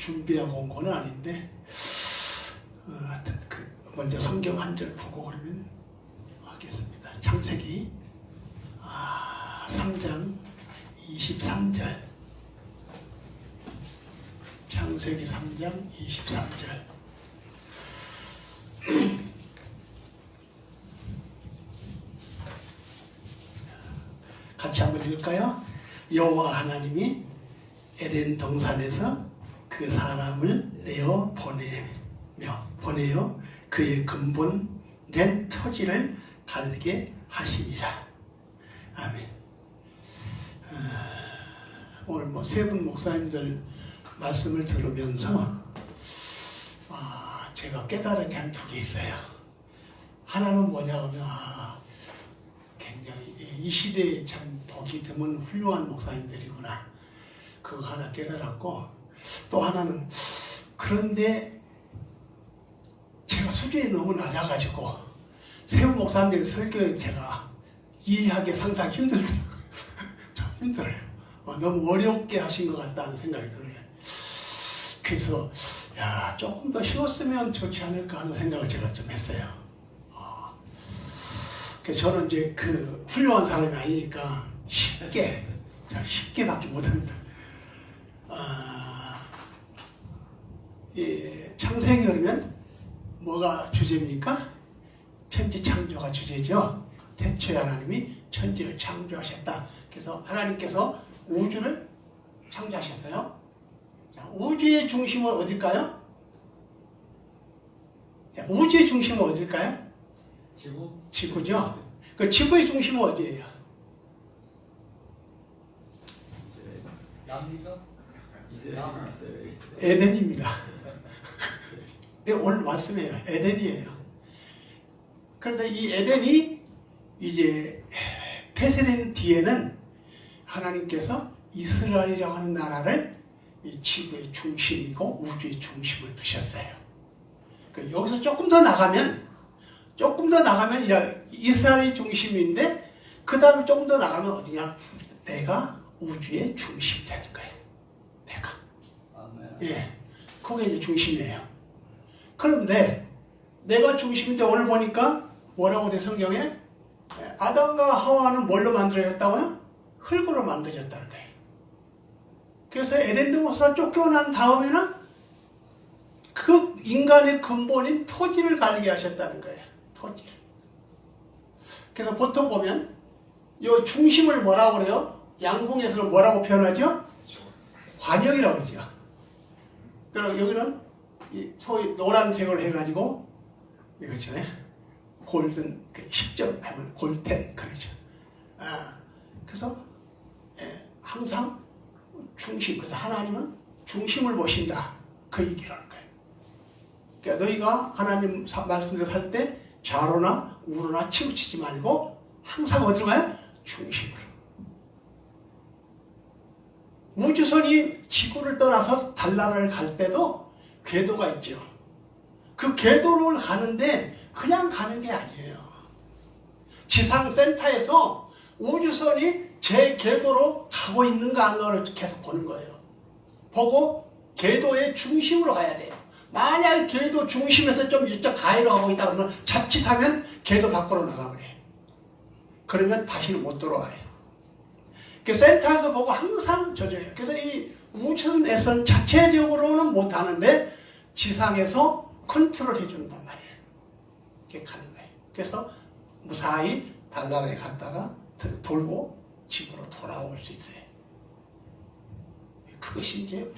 준비하고 온 건 아닌데 하여튼 먼저 성경 한 절 보고 그러면 하겠습니다. 창세기 3장 23절. 창세기 3장 23절. 같이 한번 읽을까요? 여호와 하나님이 에덴 동산에서 그 사람을 내어 보내어 그의 근본된 토지를 갈게 하시니라. 아멘. 오늘 세 분 목사님들 말씀을 들으면서 제가 깨달은 게 한 두 개 있어요. 하나는 뭐냐 하면 굉장히 이 시대에 참 보기 드문 훌륭한 목사님들이구나. 그거 하나 깨달았고, 또 하나는 그런데 제가 수준이 너무 낮아가지고 세운 목사님들의 설교에 제가 이해하기 상당히 힘들더라고요. 좀 힘들어요. 너무 어렵게 하신 것 같다는 생각이 들어요. 그래서 조금 더 쉬웠으면 좋지 않을까 하는 생각을 제가 좀 했어요. 그래서 저는 이제 그 훌륭한 사람이 아니니까 쉽게밖에 못합니다. 창세기 그러면 뭐가 주제입니까? 천지 창조가 주제죠. 태초에 하나님이 천지를 창조하셨다. 그래서 하나님께서 우주를 창조하셨어요. 자, 우주의 중심은 어딜까요? 자, 우주의 중심은 어딜까요? 지구죠. 그 지구의 중심은 어디예요? 에덴입니다. 오늘 말씀이에요. 에덴이에요. 그런데 이 에덴이 이제 폐쇄된 뒤에는 하나님께서 이스라엘이라고 하는 나라를 이 지구의 중심이고 우주의 중심을 두셨어요. 여기서 조금 더 나가면 이스라엘이 중심인데 그 다음에 조금 더 나가면 어디냐? 내가 우주의 중심이 되는 거예요. 내가. 예, 그게 이제 중심이에요. 그런데 내가 중심인데 오늘 보니까 뭐라고 돼 성경에? 아담과 하와는 뭘로 만들어졌다고요? 흙으로 만들어졌다는 거예요. 그래서 에덴 동산에서 쫓겨난 다음에는 그 인간의 근본인 토지를 갈게 하셨다는 거예요. 토지를. 그래서 보통 보면 이 중심을 뭐라고 그래요? 양궁에서는 뭐라고 표현하죠? 관역이라고 그러죠. 그리고 여기는 소위 노란색으로 해가지고 이거죠. 골든 10점 하면 골텐 그러죠. 그래서 항상 중심. 그래서 하나님은 중심을 보신다. 그 얘기라는 거예요. 그러니까 너희가 하나님 말씀대로 살 때 좌로나 우로나 치우치지 말고 항상 어디로 가요? 중심으로. 우주선이 지구를 떠나서 달나라를 갈 때도 궤도가 있죠. 그 궤도를 가는데 그냥 가는 게 아니에요. 지상센터에서 우주선이 제 궤도로 가고 있는가 안 가를 계속 보는 거예요. 보고 궤도의 중심으로 가야 돼요. 만약 궤도 중심에서 좀 이쪽 가해로 가고 있다 그러면 자칫하면 궤도 밖으로 나가버려요. 그러면 다시는 못 들어와요. 그 센터에서 보고 항상 조절해요. 그래서 이 우주선에서는 자체적으로는 못하는데 지상에서 컨트롤 해준단 말이에요. 이렇게 가는 거예요. 그래서 무사히 달나라에 갔다가 돌고 집으로 돌아올 수 있어요. 그것이 이제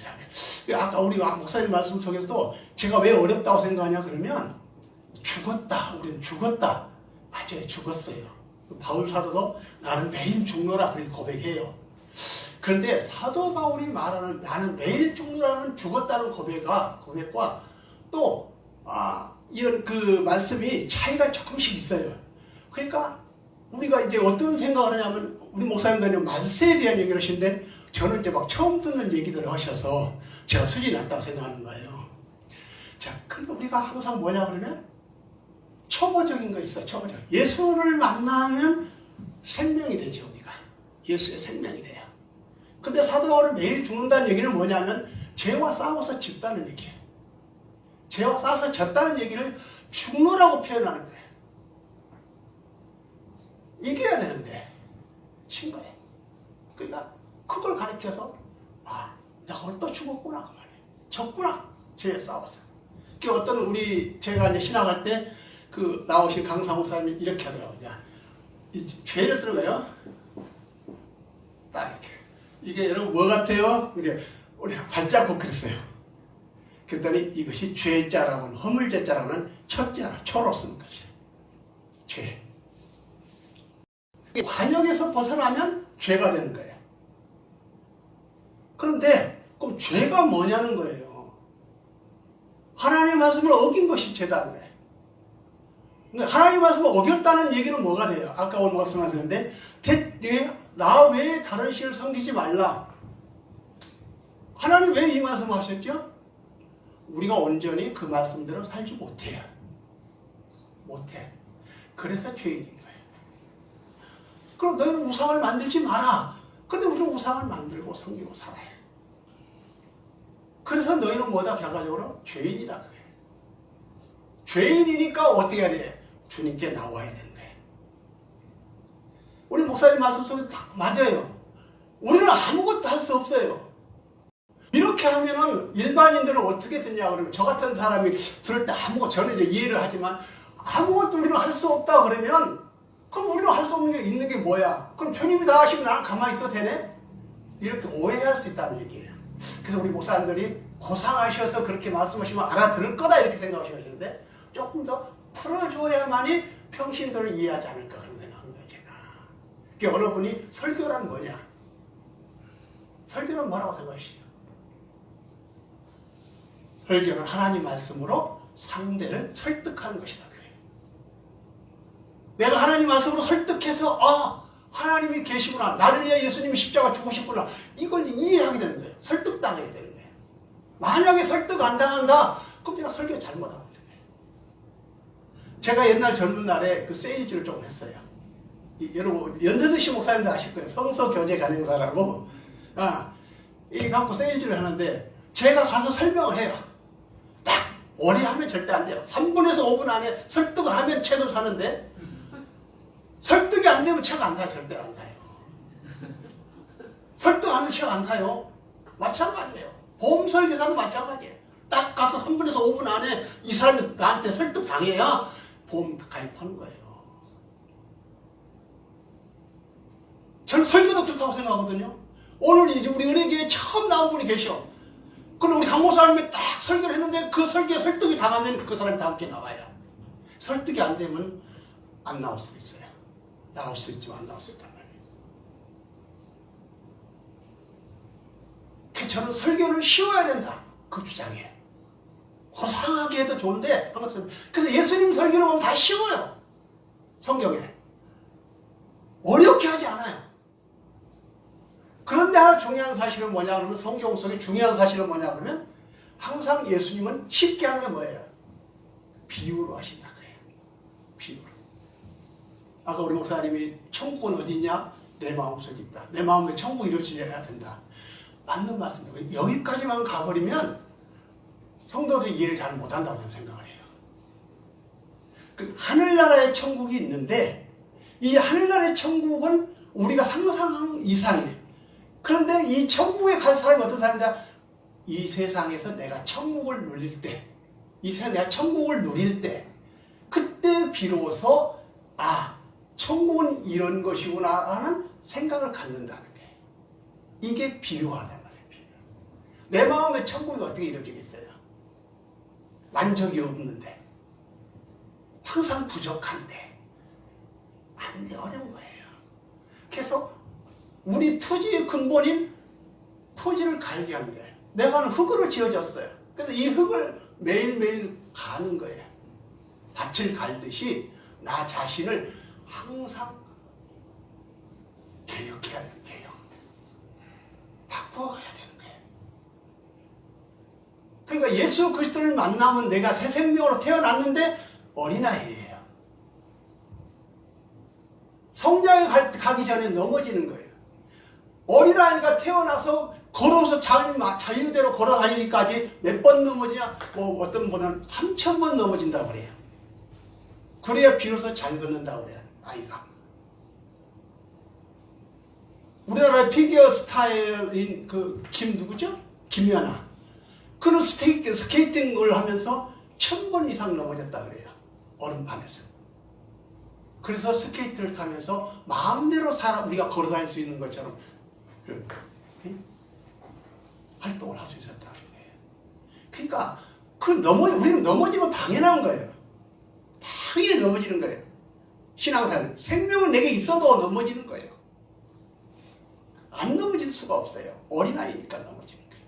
아까 우리 목사님 말씀 속에서도 제가 왜 어렵다고 생각하냐 그러면 죽었다. 우리는 죽었다. 맞아요. 죽었어요. 바울 사도도 나는 매일 죽노라 그렇게 고백해요. 그런데 사도 바울이 말하는 나는 매일 죽노라는 죽었다는 고백과 또 이런 그 말씀이 차이가 조금씩 있어요. 그러니까 우리가 이제 어떤 생각을 하냐면 우리 목사님들은 만세에 대한 얘기를 하시는데 저는 이제 막 처음 듣는 얘기들을 하셔서 제가 수준이 낮다고 생각하는 거예요. 자, 그런데 우리가 항상 뭐냐 그러면 초보적인 거 있어요. 초보적. 예수를 만나면 생명이 되죠. 우리가 예수의 생명이 돼요. 근데 사도 바울은 매일 죽는다는 얘기는 뭐냐면 죄와 싸워서 졌다는 얘기예요. 죄와 싸워서 졌다는 얘기를 죽노라고 표현하는 거예요. 이겨야 되는데 친 거예요. 그러니까 그걸 가르쳐서 아, 내가 오늘 또 죽었구나 그 말이에요. 졌구나. 죄에 싸워서. 그 어떤 우리 제가 이제 신학할 때 그 나오신 강상우 사람이 이렇게 하더라고요. 이 죄를 쓰는 거예요. 딱 이렇게. 이게 여러분 뭐 같아요? 이게 우리 발자국 그랬어요. 그랬더니 이것이 죄자라고 하는 허물죄자라고 하는 첫자로 초로 쓰는 것이에요. 죄. 관역에서 벗어나면 죄가 되는 거예요. 그런데 그럼 죄가 뭐냐는 거예요. 하나님의 말씀을 어긴 것이 죄다는 거예요. 하나님의 말씀을 어겼다는 얘기는 뭐가 돼요? 아까 오늘 말씀하셨는데 나 외에 다른 신을 섬기지 말라. 하나님 왜 이 말씀을 하셨죠? 우리가 온전히 그 말씀대로 살지 못해요. 못해. 그래서 죄인인 거예요. 그럼 너희는 우상을 만들지 마라. 근데 우리는 우상을 만들고 섬기고 살아요. 그래서 너희는 뭐다? 결과적으로 죄인이다 그래요. 죄인이니까 어떻게 해야 돼? 주님께 나와야 되는 거예요. 우리 목사님 말씀 속에 다 맞아요. 우리는 아무것도 할 수 없어요. 이렇게 하면은 일반인들은 어떻게 듣냐 그러면 저 같은 사람이 들을 때 저는 이제 이해를 하지만 아무것도 우리는 할 수 없다 그러면 그럼 우리는 할 수 없는 게 있는 게 뭐야? 그럼 주님이 다 하시면 나는 가만히 있어도 되네? 이렇게 오해할 수 있다는 얘기예요. 그래서 우리 목사님들이 고상하셔서 그렇게 말씀하시면 알아들을 거다 이렇게 생각하시는데 조금 더 풀어줘야만이 평신도를 이해하지 않을까 그런 생각한 거예요 제가. 그러니까 여러분이 설교란 뭐냐? 설교는 뭐라고 생각하시죠? 설교는 하나님 말씀으로 상대를 설득하는 것이다 그래요. 내가 하나님 말씀으로 설득해서 하나님이 계시구나. 나를 위해 예수님이 십자가 죽으셨구나. 이걸 이해하게 되는 거예요. 설득당해야 되는 거예요. 만약에 설득 안 당한다. 그럼 내가 설교 잘못하고 있는 거예요. 제가 옛날 젊은 날에 그 세일즈를 조금 했어요. 여러분 연세드시 목사님들 아실 거예요. 성서교제 간행사라고. 이 갖고 세일즈를 하는데 제가 가서 설명을 해요. 딱 오래 하면 절대 안 돼요. 3분에서 5분 안에 설득을 하면 책을 사는데 설득이 안 되면 책 안 사요. 절대 안 사요. 설득 안 하면 책 안 사요. 마찬가지예요. 보험 설계사도 마찬가지예요. 딱 가서 3분에서 5분 안에 이 사람이 나한테 설득 당해야 보험 가입하는 거예요. 저는 설교도 그렇다고 생각하거든요. 오늘 이제 우리 은혜교회에 처음 나온 분이 계셔. 그럼 우리 강목사님이 딱 설교를 했는데 그 설교에 설득이 당하면 그 사람이 다음 주에 나와요. 설득이 안 되면 안 나올 수도 있어요. 나올 수 있지만 안 나올 수 있단 말이에요. 그래서 저는 설교를 쉬워야 된다. 그 주장이에요. 고상하게 해도 좋은데 그래서 예수님 설교를 보면 다 쉬워요. 성경에. 어렵게 하지 않아요. 그런데 하나 중요한 사실은 뭐냐 그러면 성경 속에 중요한 사실은 뭐냐 그러면 항상 예수님은 쉽게 하는 게 뭐예요? 비유로 하신다 그래요. 비유로. 아까 우리 목사님이 천국은 어디 있냐? 내 마음속에 있다. 내 마음에 천국이 이루어져야 된다. 맞는 말씀입니다. 여기까지만 가버리면 성도들이 이해를 잘 못한다고 저는 생각을 해요. 그 하늘나라의 천국이 있는데 이 하늘나라의 천국은 우리가 상상한 이상이에요. 그런데 이 천국에 갈 사람이 어떤 사람이냐? 이 세상에서 내가 천국을 누릴 때, 이 세상에 내가 천국을 누릴 때, 그때 비로소 천국은 이런 것이구나 하는 생각을 갖는다는 게 이게 비유하단 말이에요. 비유. 내 마음에 천국이 어떻게 이루어지겠어요? 만족이 없는데, 항상 부족한데, 안 돼, 어려운 거예요. 그래서 우리 토지의 근본인 토지를 갈게 하는 거예요. 내가 흙으로 지어졌어요. 그래서 이 흙을 매일매일 가는 거예요. 밭을 갈듯이 나 자신을 항상 개혁해야 되는 개혁. 바꿔가야 되는 거예요. 그러니까 예수 그리스도를 만나면 내가 새 생명으로 태어났는데 어린아이예요. 성장에 가기 전에 넘어지는 거예요. 어린아이가 태어나서 걸어서 자유대로 걸어 다니기까지 몇 번 넘어지냐? 뭐 어떤 분은 3,000번 넘어진다고 그래요. 그래야 비로소 잘 걷는다고 그래요, 아이가. 우리나라 피겨 스타일인 그 누구죠? 김연아. 그는 스케이팅을 하면서 1,000번 이상 넘어졌다 그래요. 얼음판에서. 그래서 스케이트를 타면서 마음대로 우리가 걸어 다닐 수 있는 것처럼 활동을 할 수 있었다 그래요. 그러니까 우리는 넘어지면 당연한 거예요. 당연히 넘어지는 거예요. 신앙생활 생명은 내게 있어도 넘어지는 거예요. 안 넘어질 수가 없어요. 어린아이니까 넘어지는 거예요.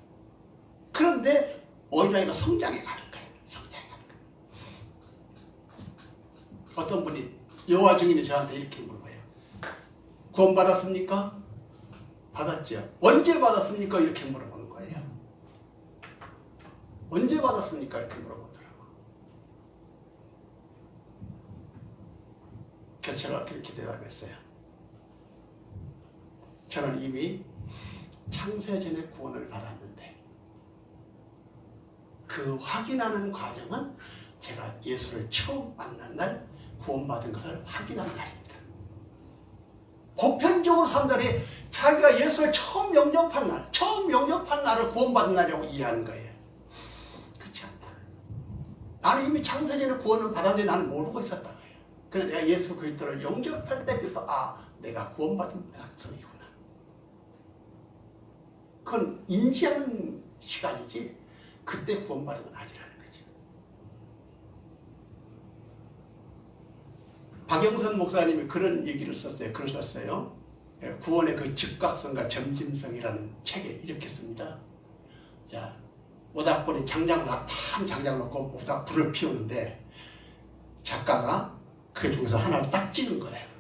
그런데 어린아이가 성장해 가는 거예요. 성장해 가는 거예요. 어떤 분이 여호와 증인이 저한테 이렇게 물어봐요. 구원받았습니까? 받았죠. 언제 받았습니까? 이렇게 물어보는 거예요. 언제 받았습니까? 이렇게 물어보더라고요. 그래서 제가 그렇게 대답했어요. 저는 이미 창세전에 구원을 받았는데 그 확인하는 과정은 제가 예수를 처음 만난 날 구원받은 것을 확인한 날입니다. 보편적으로 사람들이 자기가 예수를 처음 영접한 날을 구원받은 날이라고 이해하는 거예요. 그렇지 않다. 나는 이미 창세전에 구원을 받았는데 나는 모르고 있었다 거예요. 그래서 내가 예수 그리스도를 영접할 때 그래서 내가 구원받은 백성이구나. 그건 인지하는 시간이지 그때 구원받은 건 아니라는 거지. 박영선 목사님이 그런 얘기를 썼어요. 글을 썼어요. 구원의 그 즉각성과 점진성이라는 책에 이렇게 씁니다. 자, 모닥불에 장작을 놓고 모닥 불을 피우는데 작가가 그 중에서 하나를 딱 찍은 거예요.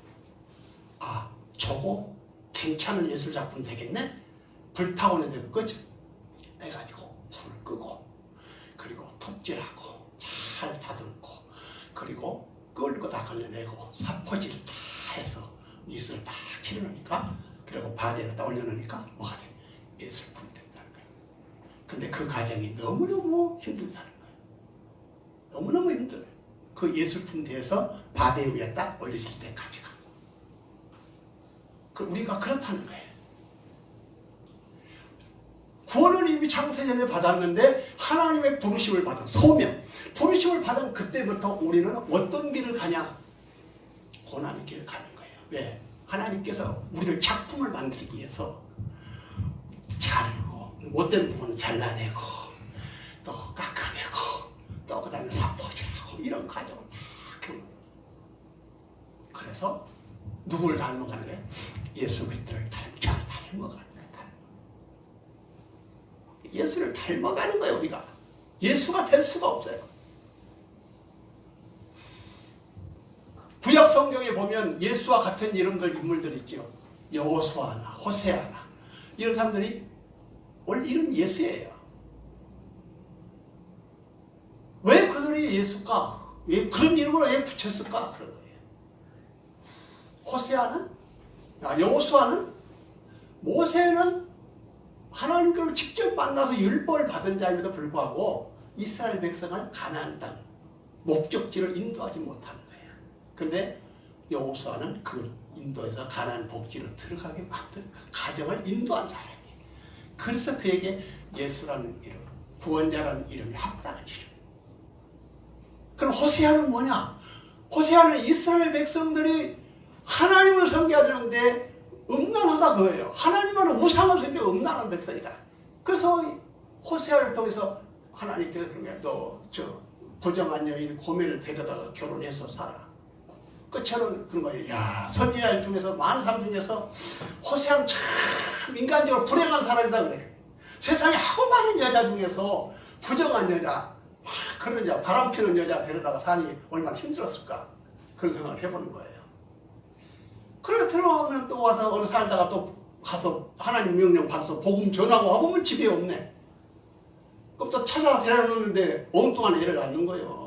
저거 괜찮은 예술 작품 되겠네? 불타오는데 끄죠. 해가지고 불을 끄고 그리고 톱질하고 잘 다듬고 그리고 끌고 다 걸려내고 사포질을 다 해서 이슬을 딱 칠해놓으니까 그리고 바디에다 올려놓으니까 뭐가 돼? 예술품이 된다는 거예요. 근데 그 과정이 너무너무 힘들다는 거예요. 너무너무 힘들어요. 그 예술품 대해서 바디 위에 딱 올려질 때까지가. 우리가 그렇다는 거예요. 구원을 이미 창세전에 받았는데 하나님의 부르심을 받은 소명, 부르심을 받은 그때부터 우리는 어떤 길을 가냐? 고난의 길을 가는 거예요. 왜? 하나님께서 우리를 작품을 만들기 위해서 자르고 못된 부분은 잘라내고 또 깎아내고 또 그 다음에 사포질하고 이런 과정을 다 겪는. 그래서 누구를 닮아가는 거예요? 예수 그리스도를 잘 닮아가는 거예요. 예수를 닮아가는 거예요. 우리가 예수가 될 수가 없어요. 구약 성경에 보면 예수와 같은 인물들 있죠. 여호수아나 호세아나 이런 사람들이 원래 이름이 예수예요. 왜 그들이 예수일까? 왜 그런 이름을 왜 붙였을까? 그런 거예요. 호세아는 여호수아는 모세는 하나님께로 직접 만나서 율법을 받은 자임에도 불구하고 이스라엘 백성을 가나안 땅 목적지로 인도하지 못하는 거예요. 그런데 여호수아는 그 인도에서 가나안 복지로 들어가게 만든 가정을 인도한 사람이에요. 그래서 그에게 예수라는 이름, 구원자라는 이름이 합당한 이름. 그럼 호세아는 뭐냐? 호세아는 이스라엘 백성들이 하나님을 섬겨야 되는데 음란하다 그거예요. 하나님은 우상을 섬겨 음란한 백성이다. 그래서 호세아를 통해서 하나님께서 그런 거야. 너 부정한 여인 고멜을 데려다가 결혼해서 살아. 저는 그런 거예요. 야, 선지자 중에서 많은 사람 중에서 호세아는 참 인간적으로 불행한 사람이다 그래. 세상에 하고 많은 여자 중에서 부정한 여자, 그런 여자, 바람 피는 여자 데려다가 사니 얼마나 힘들었을까. 그런 생각을 해보는 거예요. 그래 들어가면 또 와서 어느 살다가 또 가서 하나님 명령 받아서 복음 전하고 와보면 집에 없네. 그럼 또 찾아서 데려놓는데 엉뚱한 애를 낳는 거예요.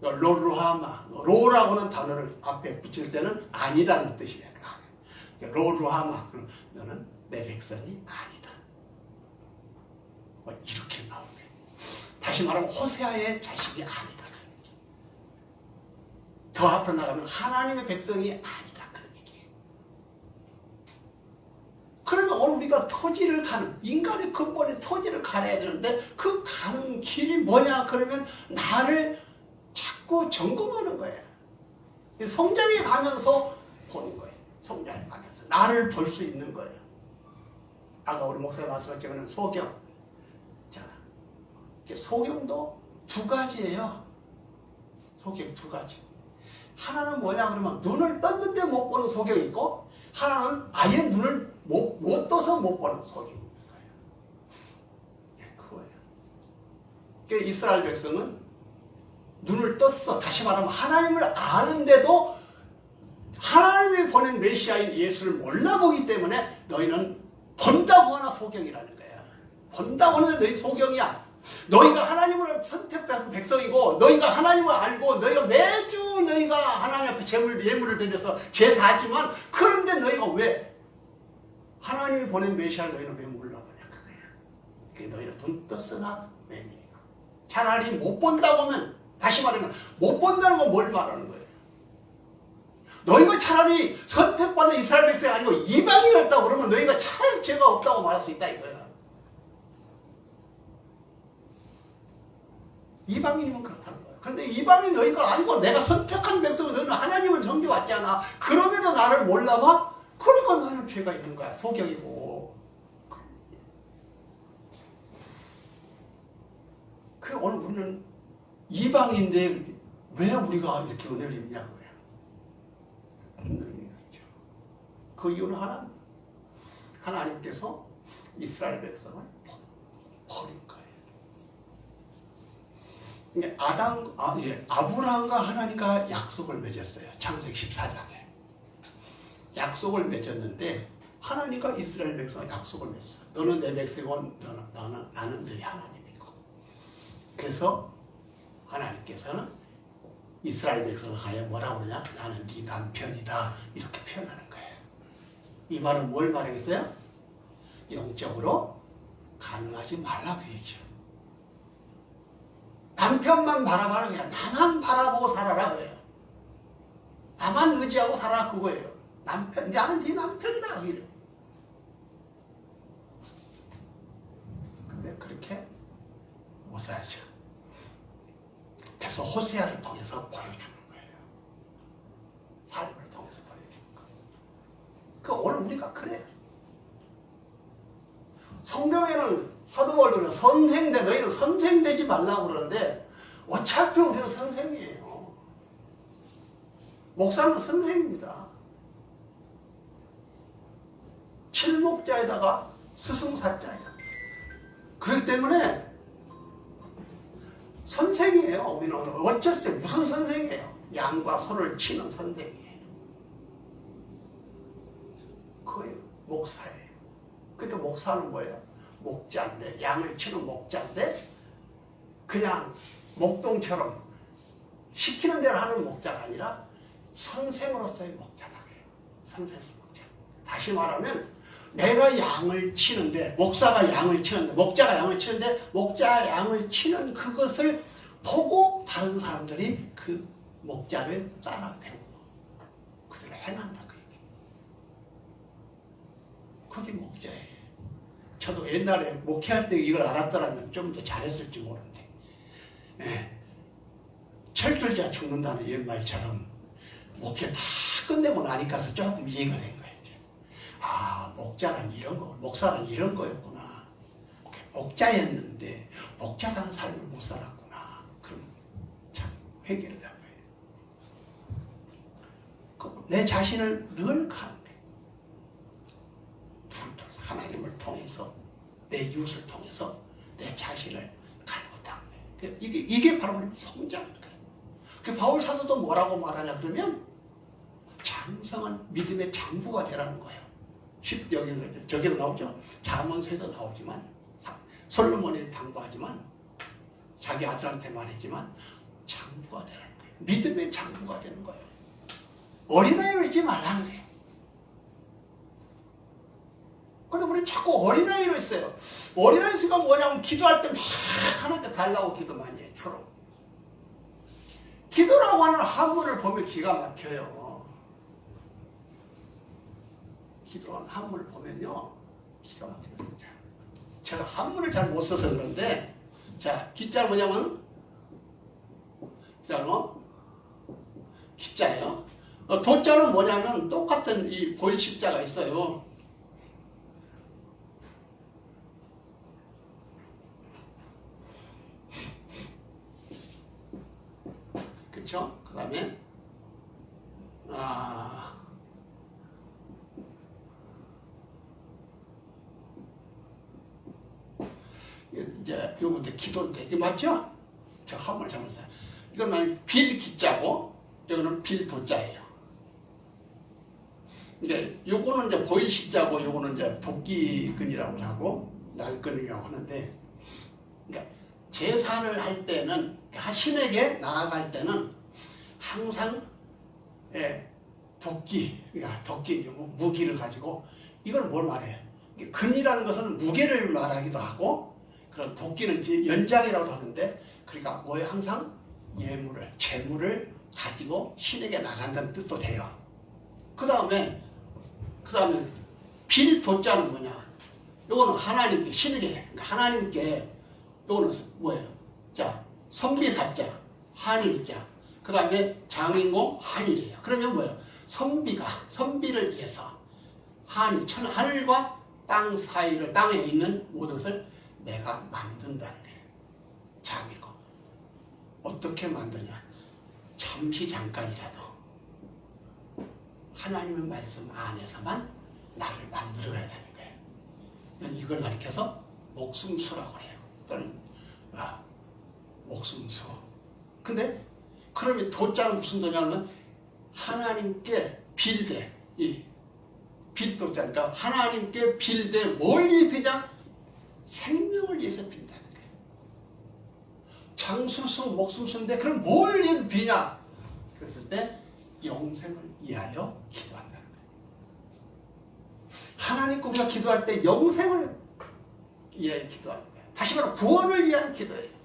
로루하마, 로라고는 단어를 앞에 붙일 때는 아니라는 뜻이에요. 로루하마, 너는 내 백성이 아니다. 이렇게 나오네. 다시 말하면 호세아의 자식이 아니다. 더 앞으로 나가면 하나님의 백성이 아니다. 그런 얘기예요. 그러면 오늘 우리가 토지를 가는, 인간의 근본의 토지를 가려야 되는데 그 가는 길이 뭐냐? 그러면 나를 자꾸 점검하는 거예요. 성장해 가면서 보는 거예요. 성장해 가면서 나를 볼 수 있는 거예요. 아까 우리 목사님 말씀하셨지만 소경. 자, 소경도 두 가지예요. 소경 두 가지. 하나는 뭐냐 그러면 눈을 떴는데 못 보는 소경이 있고, 하나는 아예 눈을 못 떠서 못 보는 소경이 있는 거예요. 그거예요. 그러니까 이스라엘 백성은 눈을 떴어. 다시 말하면 하나님을 아는데도 하나님이 보낸 메시아인 예수를 몰라보기 때문에 너희는 본다고 하나 소경이라는 거야. 본다고 하는데 너희 소경이야. 너희가 하나님을 선택받은 백성이고, 너희가 하나님을 알고, 너희가 매주 너희가 하나님 앞에 예물을 드려서 제사하지만, 그런데 너희가 왜 하나님이 보낸 메시아를 너희는 왜 몰라보냐 그거야. 그게 너희는 눈 떴으나 맹인이야. 차라리 못 본다고 하면, 다시 말하면 못 본다는 건 뭘 말하는 거예요? 너희가 차라리 선택받은 이스라엘 백성이 아니고 이방인이었다고 그러면 너희가 차라리 죄가 없다고 말할 수 있다 이거야. 이방인이면 그렇다는 거야. 그런데 이방인 너희가 아니고 내가 선택한 백성은 너희는 하나님을 섬겨왔잖아. 그럼에도 나를 몰라봐? 그러니까 너희는 죄가 있는 거야. 소경이고. 그 오늘 우리는 이방인인데 왜 우리가 이렇게 은혜를 입냐고요. 은혜를 입죠. 그 이유는 하나님께서 이스라엘 백성을 버린 거예요. 아브라함과 하나님과 약속을 맺었어요. 창세기 14장에. 약속을 맺었는데 하나님과 이스라엘 백성과 약속을 맺었어요. 너는 내 백성이고 나는 너희 하나님이고. 그래서 하나님께서는 이스라엘 백성을 하여 뭐라고 그러냐? 나는 네 남편이다. 이렇게 표현하는 거예요. 이 말은 뭘 말하겠어요? 영적으로 가능하지 말라고 얘기죠. 남편만 바라봐라. 그냥 나만 바라보고 살아라 그래요. 나만 의지하고 살아라 그거예요. 나는 네 남편이다. 이래. 근데 그렇게 못 살죠. 그래서 호세아를 통해서 보여주는 거예요. 삶을 통해서 보여주는 거예요. 그 오늘 우리가 그래요. 성경에는 사도바울은 선생돼, 너희는 선생되지 말라고 그러는데 어차피 우리는 선생이에요. 목사는 선생입니다. 칠목자에다가 스승사자예요. 그렇기 때문에 선생이에요. 우리는 어쩌세요? 무슨 선생이에요? 양과 소를 치는 선생이에요. 그거예요. 목사예요. 그러니까 목사는 뭐예요? 목자인데, 양을 치는 목자인데 그냥 목동처럼 시키는 대로 하는 목자가 아니라 선생으로서의 목자다 그래요. 선생으로서의 목자. 다시 말하면 내가 양을 치는데, 목사가 양을 치는데, 목자가 양을 치는데, 목자가 양을 치는 그것을 보고 다른 사람들이 그 목자를 따라 배우고 그대로 행한다 그 얘기. 그게 목자예요. 저도 옛날에 목회할 때 이걸 알았더라면 좀 더 잘했을지 모르는데, 철들자 죽는다는 옛말처럼 목회 다 끝내고 나니까 조금 이해가 된 거예요. 아, 목자는 이런 거, 목사는 이런 거였구나. 목자였는데 목자다운 삶을 못 살았구나. 그럼 참 회개를 한 거예요. 내 자신을 늘 가는데, 하나님을 통해서, 내 이웃을 통해서 내 자신을 가르고 닦는 거예요. 이게 바로 성장인 거예요. 그 바울 사도도 뭐라고 말하냐 그러면 장성한 믿음의 장부가 되라는 거예요. 저기도 나오죠. 잠언서에도 나오지만, 솔로몬이 당부하지만, 자기 아들한테 말했지만 장부가 되라는 거예요. 믿음의 장부가 되는 거예요. 어린아이를 잊지 말라는 거예요. 근데 우리는 자꾸 어린아이로 있어요. 어린아이 수가 뭐냐면 기도할 때 막 하나님께 달라고 기도 많이 해요. 주로. 기도라고 하는 한문을 보면 기가 막혀요. 기도라는 한문을 보면요. 기가 막힙니다. 제가 한문을 잘 못 써서 그런데 자, 기자 뭐냐면 자, 기자예요. 도자는 뭐냐면 똑같은 이 보일 십자가 있어요. 그쵸? 그 다음에 이제 요거 이제 기도인데 이게 맞죠? 제가 한번 잘못했어요. 이거는 빌 기자고 여기는 빌 도자예요. 이제 요거는 이제 보일 십자고 요거는 이제 도끼근이라고 하고 날근이라고 하는데, 그러니까 제사를 할 때는 신에게 나아갈 때는 항상 도끼, 그러니까 도끼 무기를 가지고 이걸 뭘 말해요? 근이라는 것은 무게를 말하기도 하고 그런 도끼는 이제 연장이라고 하는데 그러니까 뭐에 항상 예물을 재물을 가지고 신에게 나간다는 뜻도 돼요. 그 다음에 빌 도자는 뭐냐? 요거는 하나님께 신에게 그러니까 하나님께 요거는 뭐예요? 자 선비사자 한일자 그 다음에 장인공 한일이에요. 그러면 뭐예요? 선비를 위해서 하늘과 땅 사이를 땅에 있는 모든 것을 내가 만든다는 거예요. 장인공 어떻게 만드냐? 잠시 잠깐이라도 하나님의 말씀 안에서만 나를 만들어야 되는 거예요. 이걸 가리켜서 목숨수라고 그래요. 또는 목숨수. 근데 그러면 도자는 무슨 도냐면 하나님께 빌되 이 빌도자니까 하나님께 빌되 뭘 위해 비냐? 생명을 위해서 빈다는 거예요. 장수수 목숨수인데 그럼 뭘 위해 비냐? 그랬을 때 영생을 위하여 기도한다는 거예요. 하나님께 우리가 기도할 때 영생을 위하여 기도하는 거예요. 다시 말해 구원을 위한 기도예요.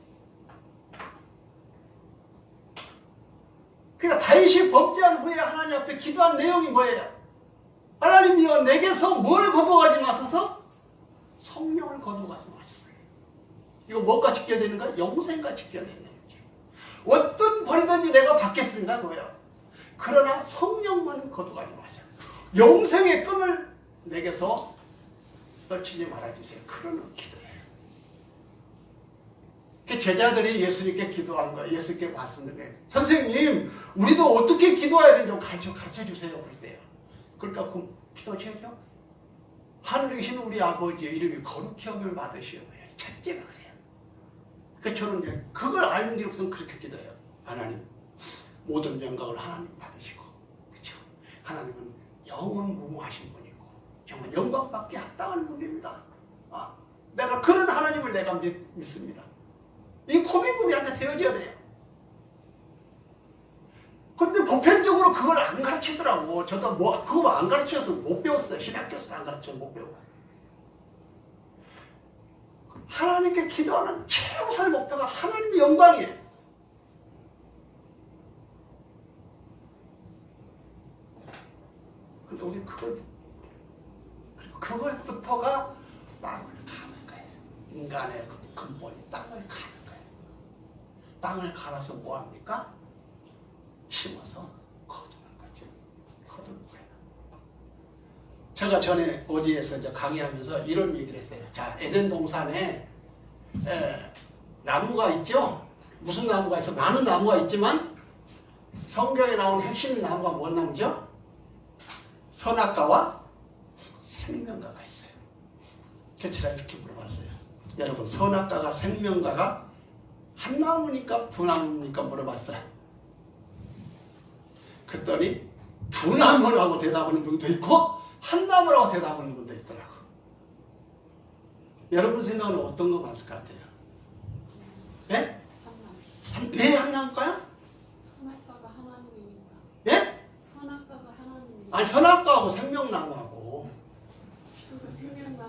그러니까 다윗이 범죄한 후에 하나님 앞에 기도한 내용이 뭐예요? 하나님이여 내게서 뭘 거두어가지 마소서? 성령을 거두어가지 마소서. 이거 뭐가 직결되는가? 영생과 직결되는 거죠. 어떤 벌이든지 내가 받겠습니다. 그거예요. 그러나 성령만 거두어가지 마세요. 영생의 끈을 내게서 떨치지 말아주세요. 그러는 기도예요. 제자들이 예수님께 기도하는 거예요. 예수님께 말씀드려요. 선생님, 우리도 어떻게 기도해야 되는지 가르쳐 주세요. 그랬대요. 그러니까 그 기도하셔야죠. 하늘에 계신 우리 아버지의 이름이 거룩히 여김을 받으시오. 첫째가 그래요. 그러니까 저는 이제 그걸 알는 뒤로부터 그렇게 기도해요. 하나님, 모든 영광을 하나님 받으시고, 그렇죠? 하나님은 영원 무궁하신 분이고, 정말 영광받기 합당한 분입니다. 내가 그런 하나님을 내가 믿습니다. 이 고백이 우리한테 되어져야 돼요. 근데 보편적으로 그걸 안 가르치더라고. 저도 그거 안 가르쳐서 못 배웠어요. 신학교에서 안 가르쳐서 못 배우고. 하나님께 기도하는 최우선의 목표가 하나님의 영광이에요. 근데 우리 그것부터가 땅을 가는 거예요. 인간의 근본이 땅을 가는 거예요. 땅을 갈아서 뭐합니까? 심어서 거두는 거죠. 거두는 거예요. 제가 전에 어디에서 이제 강의하면서 이런 얘기를 했어요. 자, 에덴 동산에 나무가 있죠? 무슨 나무가 있어? 많은 나무가 있지만 성경에 나온 핵심 나무가 뭔 나무죠? 선악과와 생명과가 있어요. 그래서 제가 이렇게 물어봤어요. 여러분, 선악과가 생명과가 한 나무니까 두 나무니까 물어봤어요. 그랬더니 두 나무라고 대답하는 분도 있고 한 나무라고 대답하는 분도 있더라고. 여러분 생각은 어떤 거 맞을 것 같아요? 네? 왜 한 나무일까요? 선악과가 하나님이니까. 예? 선악과가 하나님이니까. 아니, 선악과하고 생명나무하고. 그리고 생명나무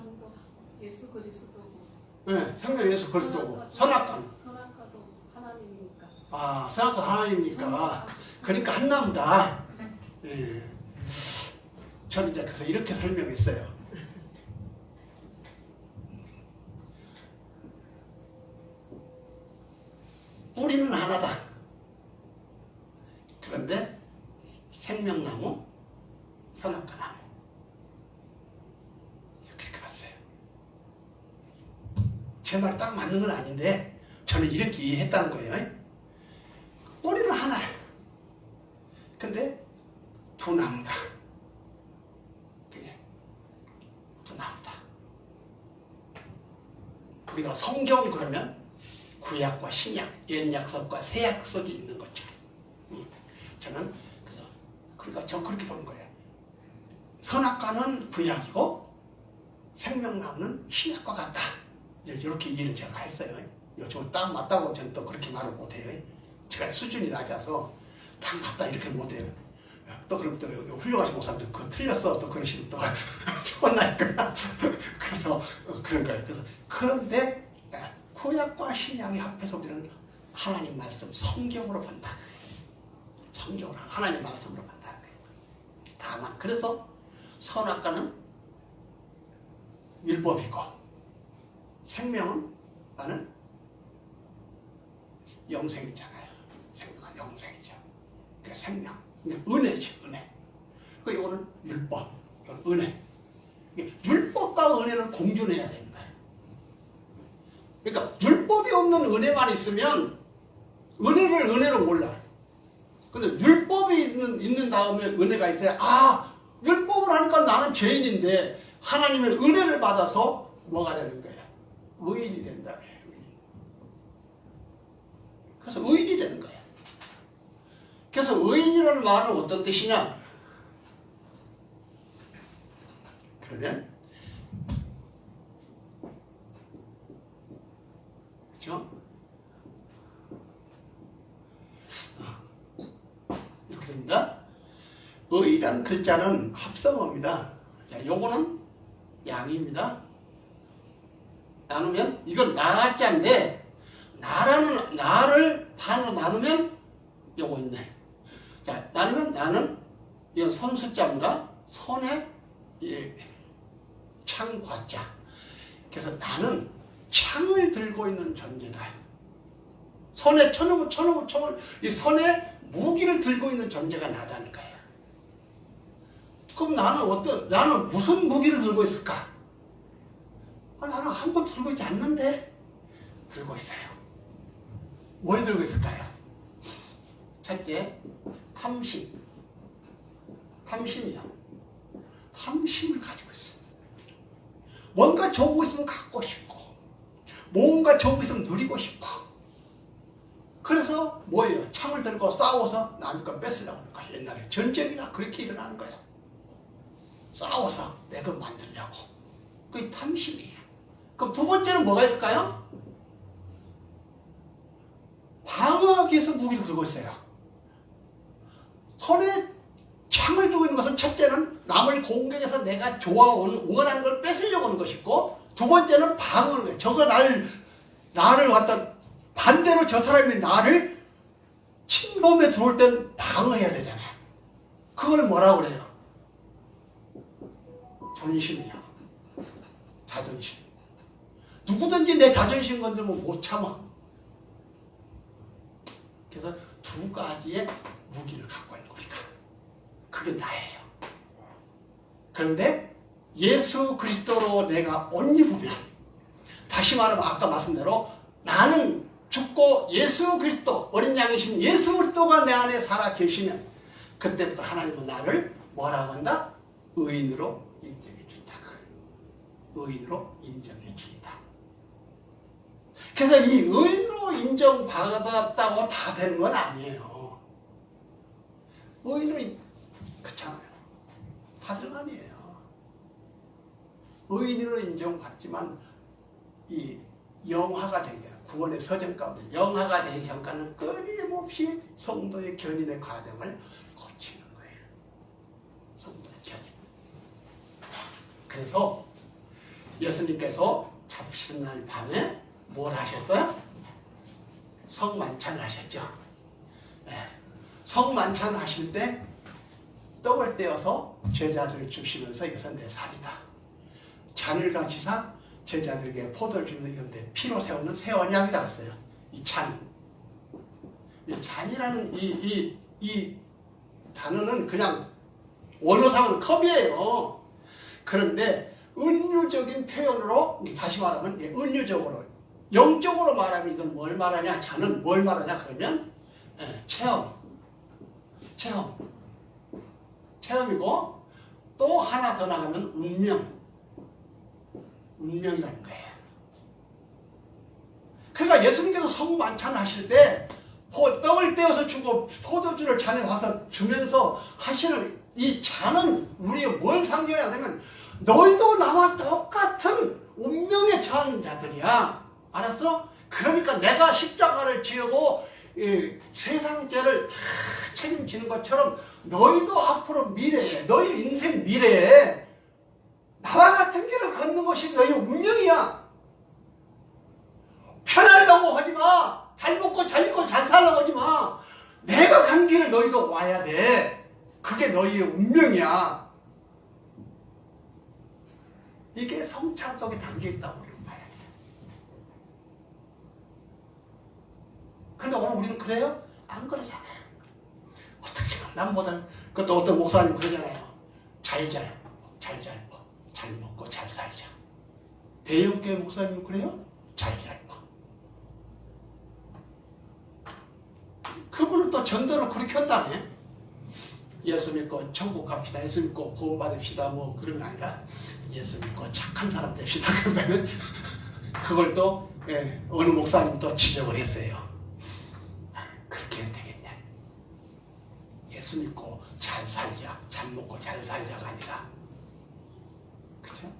예수 그리스도고. 네, 생명 예수 그리스도고 선악과는 선악과도 하나님이니까. 아 선악과 하나님이니까 그러니까 한나무다. 예. 저는 이제 그래서 이렇게 설명했어요. 뿌리는 하나다. 그런데 생명나무, 선악과 나무 이렇게 봤어요. 제 말 딱 맞는 건 아닌데 저는 이렇게 이해했다는 거예요. 뿌리는 하나야. 근데 두 나무다. 그게 두 나무다. 우리가 성경 그러면 구약과 신약, 옛약속과 새약속이 있는 거죠. 저는 그러니까 전 그렇게 보는 거예요. 선악과는 구약이고 생명나무는 신약과 같다. 이렇게 이해를 제가 했어요. 요즘은 딱 맞다고 저는 또 그렇게 말을 못해요. 제가 수준이 낮아서 딱 맞다 이렇게 못해요. 또 그럼 또 훌륭하신 목사님들 그거 틀렸어 또 그러시면 또 혼나니까 그래서 그런 거예요. 그래서 그런데 구약과 신약이 합해서 우리는 하나님 말씀 성경으로 본다. 성경으로 하나님 말씀으로 본다는 거예요. 다만 그래서 선악과는 율법이고 생명은 나는 영생이잖아요. 생명은 영생이죠. 그 생명, 은혜지 은혜. 그 이거는 율법, 이건 은혜. 율법과 은혜는 공존해야 되는 거예요. 그러니까 율법이 없는 은혜만 있으면 은혜를 은혜로 몰라. 근데 율법이 있는 다음에 은혜가 있어야 율법을 하니까 나는 죄인인데 하나님의 은혜를 받아서 뭐가 되는 거야? 의인이 된다. 그래서 의인이 되는 거야. 그래서 의인이라는 말은 어떤 뜻이냐? 그러면 그렇죠? 이렇게 됩니다. 의라는 글자는 합성어입니다. 자, 요거는 양입니다. 나누면 이건 나자인데 나를 반으로 나누면 요거 있네. 자, 나누면 나는 이건 선숫자입니다. 손에 창과자. 그래서 나는 창을 들고 있는 존재다. 손에 총을 이 손에 무기를 들고 있는 존재가 나다는 거예요. 그럼 나는 무슨 무기를 들고 있을까? 나는 한 번 들고 있지 않는데 들고 있어요. 뭘 들고 있을까요? 첫째, 탐심. 탐심이요. 탐심을 가지고 있어요. 뭔가 좋은 거 있으면 갖고 싶고 뭔가 좋은 거 있으면 누리고 싶어. 그래서 뭐예요? 창을 들고 싸워서 남의 거 뺏으려고 하는 거야. 옛날에 전쟁이나 그렇게 일어나는 거야. 싸워서 내 것 만들려고. 그게 탐심이에요. 그럼 두 번째는 뭐가 있을까요? 방어하기 위해서 무기를 들고 있어요. 손에 창을 들고 있는 것은 첫째는 남을 공격해서 내가 좋아하는 원하는 걸 뺏으려고 하는 것이고 두 번째는 방어하는 거예요. 저거 나를 갖다 반대로 저 사람이 나를 침범에 들어올 땐 방어해야 되잖아요. 그걸 뭐라고 그래요? 존심이요. 자존심. 누구든지 내 자존심 건드리면 못 참아. 그래서 두 가지의 무기를 갖고 있는 우리가. 그게 나예요. 그런데 예수 그리스도로 내가 옷 입으면 다시 말하면 아까 말씀대로 나는 죽고 예수 그리스도 어린 양이신 예수 그리스도가 내 안에 살아 계시면 그때부터 하나님은 나를 뭐라고 한다? 의인으로 인정해 준다. 의인으로 인정해 준다. 그래서 이 의인으로 인정받았다고 다 되는 건 아니에요. 의인으로 그렇잖아요. 다들 아니에요. 의인으로 인정받지만 이 영화가 되게 구원의 서정 가운데 영화가 되기 전까지는 끊임없이 성도의 견인의 과정을 거치는 거예요. 성도의 견인. 그래서 예수님께서 잡히신 날 밤에 뭘 하셨어요? 성만찬을 하셨죠. 네. 성만찬을 하실 때 떡을 떼어서 제자들을 주시면서 이것은 내 살이다. 잔을 가지사 제자들에게 포도를 주는 이건데 피로 세우는 새 언약이다 했어요. 이 잔. 이 잔이라는 이 단어는 그냥 원어상은 컵이에요. 그런데 은유적인 표현으로 다시 말하면 은유적으로 영적으로 말하면 이건 뭘 말하냐? 잔은 뭘 말하냐? 그러면 체험이고 또 하나 더 나가면 운명이라는 거예요. 그러니까 예수님께서 성만찬 하실 때 떡을 떼어서 주고 포도주를 잔에 와서 주면서 하시는 이 잔은 우리가 뭘 상징해야 되면 너희도 나와 똑같은 운명에 처한 자들이야. 알았어? 그러니까 내가 십자가를 지고 세상 죄를 다 책임지는 것처럼 너희도 앞으로 미래에 너희 인생 미래에 나와 같은 길을 걷는 것이 너희 운명이야. 편하려고 하지 마. 잘 먹고 잘 입고 잘 살라고 하지 마. 내가 간 길을 너희도 와야 돼. 그게 너희의 운명이야. 이게 성찬 속에 담겨있다고 우리는 봐야 돼. 근데 오늘 우리는 그래요? 안 그러잖아요. 어떻게 남보다 그것도 어떤 목사님 그러잖아요. 잘 먹고 잘 살자. 대형교회 목사님 그래요? 잘 먹고. 그분은 또 전도를 그렇게 한다며. 예수 믿고 천국 갑시다. 예수 믿고 구원 받읍시다. 뭐 그런 게 아니라 예수 믿고 착한 사람 됩시다. 그러면은 그걸 또 어느 목사님 또 지적을 했어요. 그렇게 해도 되겠냐? 예수 믿고 잘 살자. 잘 먹고 잘 살자가 아니라. 그죠?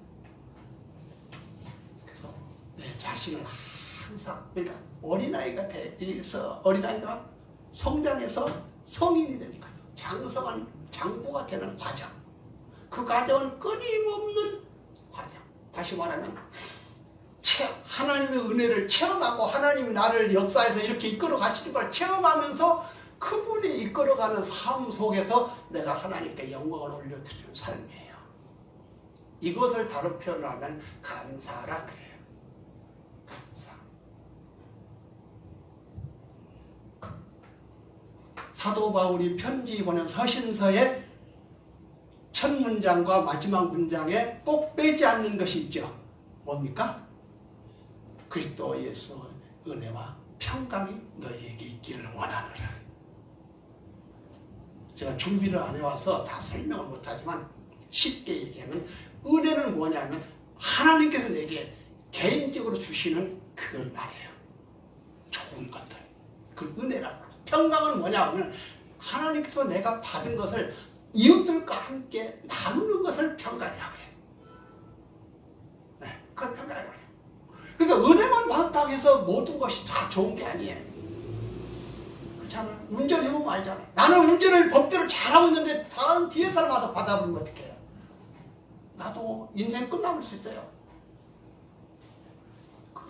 그래서 내 자신을 항상 그러니까 어린아이가 돼서 어린아이가 성장해서 성인이 되니까 장성한 장부가 되는 과정. 그 과정은 끊임없는 과정. 다시 말하면 하나님의 은혜를 체험하고 하나님이 나를 역사에서 이렇게 이끌어 가시는 걸 체험하면서 그분이 이끌어가는 삶 속에서 내가 하나님께 영광을 올려드리는 삶이에요. 이것을 다른 표현을 하면 감사라 그래요. 감사. 사도 바울이 편지 보낸 서신서의 첫 문장과 마지막 문장에 꼭 빼지 않는 것이 있죠. 뭡니까? 그리스도 예수 은혜와 평강이 너희에게 있기를 원하노라. 제가 준비를 안 해와서 다 설명을 못하지만 쉽게 얘기하면 은혜는 뭐냐면 하나님께서 내게 개인적으로 주시는 그걸 말이에요. 좋은 것들. 그 은혜라고. 평강은 뭐냐 하면 하나님께서 내가 받은 것을 이웃들과 함께 나누는 것을 평강이라고 해요. 네, 그걸 평강이라고 해요. 그러니까 은혜만 받았다고 해서 모든 것이 다 좋은 게 아니에요. 그렇잖아요. 운전해보면 알잖아요. 나는 운전을 법대로 잘하고 있는데 다른 뒤에 사람 와서 받아보면 어떡해요. 나도 인생 끝나볼 수 있어요.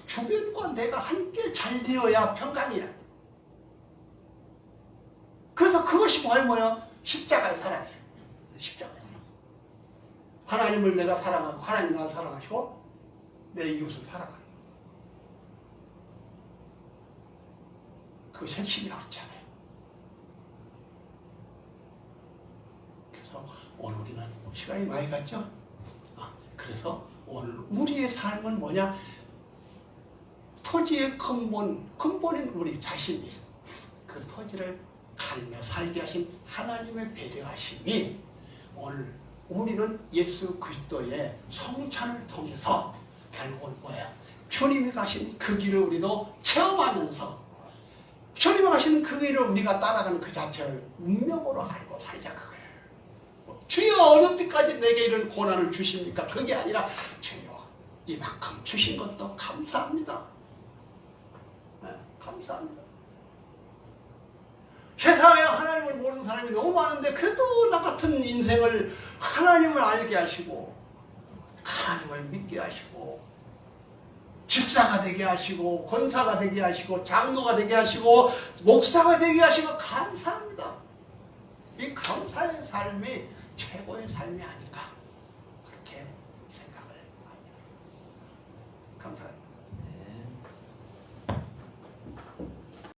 주변과 내가 함께 잘 되어야 평강이야. 그래서 그것이 뭐야? 십자가의 사랑이에요. 십자가의 사랑. 하나님을 내가 사랑하고 하나님 나를 사랑하시고 내 이웃을 사랑하는 그것이 핵심이라고 했잖아요. 그래서 오늘 우리는 시간이 많이 갔죠? 그래서 오늘 우리의 삶은 뭐냐? 토지의 근본인 우리 자신이 그 토지를 갈며 살게 하신 하나님의 배려하심이 오늘 우리는 예수 그리스도의 성찬을 통해서 결국은 뭐예요? 주님이 가신 그 길을 우리도 체험하면서 주님이 가시는 그 길을 우리가 따라가는 그 자체를 운명으로 알고 살자 그거예요. 주여 어느 때까지 내게 이런 고난을 주십니까? 그게 아니라 주여 이만큼 주신 것도 감사합니다. 네, 감사합니다. 세상에 하나님을 모르는 사람이 너무 많은데 그래도 나 같은 인생을 하나님을 알게 하시고 하나님 하나님을 믿게 하시고 집사가 되게 하시고 권사가 되게 하시고 장로가 되게 하시고 목사가 되게 하시고 감사합니다. 이 감사의 삶이 최고의 삶이 아닌가 그렇게 생각을 합니다. 감사합니다.